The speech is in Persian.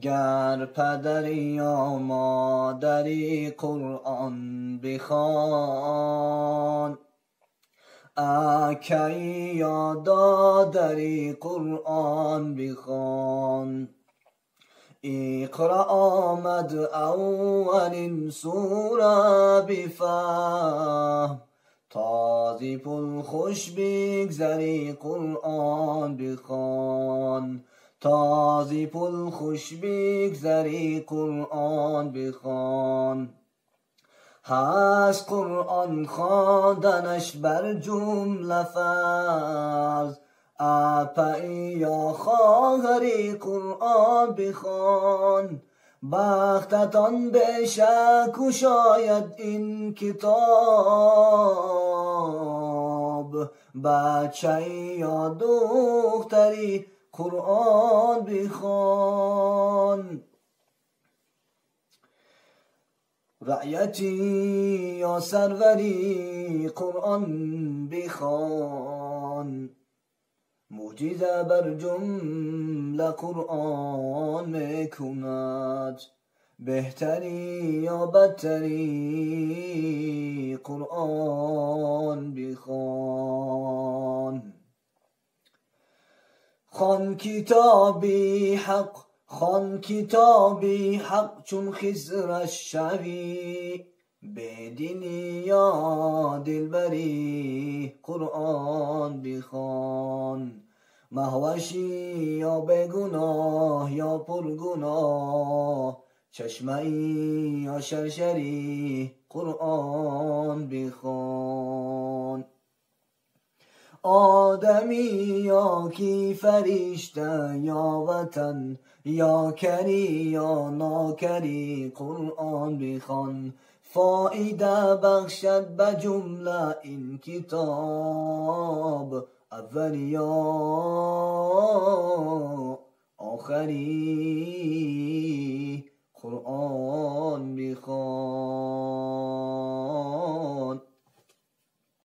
گر پدری یا مادری قرآن بخوان، اکی یا دادری قرآن بخوان. اقرا آمد اولین سوره بفهم، تازی پل خوش بگذری قرآن بخوان. تازی پل خوش بگذری قرآن بخوان. هست قرآن خواندنش بر جمله فرض، اپی یا خواهری قرآن بخوان. بختتان به شک شاید این کتاب، بچه یا دختری قرآن بخوان. رعیتی یا سروری قرآن بخوان، معجزه بر جمله قرآن میکند. بهتری یا بدتری قرآن بخوان. خوان کتابی حق، خوان کتابی حق چون خضرش شوی. بدینی یا دلبری قرآن بخوان. مهوشی یا بگناه یا پرگناه، چشمه‌ای یا شرشری قرآن بخوان. آدمی یا کی فرشته یا وطن، یا کری یا ناکری قرآن بخوان. فایده بخشد به جمله این کتاب، اولی یا آخری قرآن